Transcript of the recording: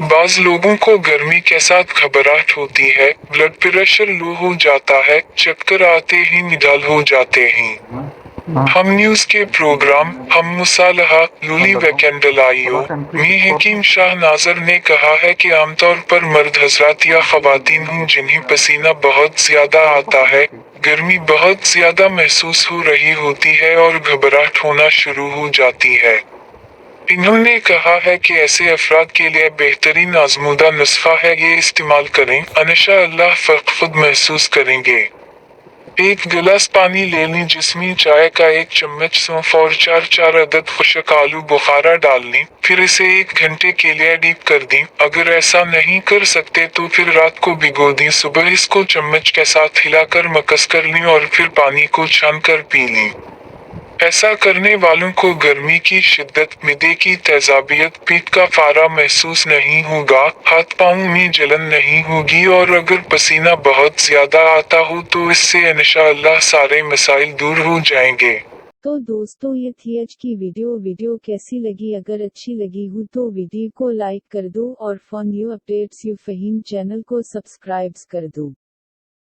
बाज लोगों को गर्मी के साथ घबराहट होती है, ब्लड प्रेशर लो हो जाता है, चक्कर आते ही निढाल हो जाते हैं। हम न्यूज के प्रोग्राम हम मुसालहा लूली वैकेंडलाइयो में हकीम शाह नाजर ने कहा है कि आमतौर पर मर्द हजरात या खवातीन हैं जिन्हें पसीना बहुत ज्यादा आता है, गर्मी बहुत ज्यादा महसूस हो रही होती है और घबराहट होना शुरू हो जाती है। इन्होंने कहा है कि ऐसे अफराद के लिए बेहतरीन आजमूदा नुस्खा है ये इस्तेमाल करें, इंशाअल्लाह फर्क खुद महसूस करेंगे। एक गिलास पानी ले लें जिसमें चाय का 1 चम्मच सौंफ और 4 अदद खुश्क आलू बुखारा डाल लें, फिर इसे 1 घंटे के लिए डीप कर दें। अगर ऐसा नहीं कर सकते तो फिर रात को भिगो दें, सुबह इसको चम्मच के साथ हिलाकर मकस कर लें और फिर पानी को छान कर पी लें। ऐसा करने वालों को गर्मी की शिद्दत, मिदे की तेजाबियत, पेट का फारा महसूस नहीं होगा, हाथ पाँव में जलन नहीं होगी और अगर पसीना बहुत ज्यादा आता हो तो इससे इंशाअल्लाह सारे मसाइल दूर हो जाएंगे। तो दोस्तों ये थी आज की वीडियो कैसी लगी? अगर अच्छी लगी हो तो वीडियो को लाइक कर दो और for new updates you Faheem channel को सब्सक्राइब कर दो।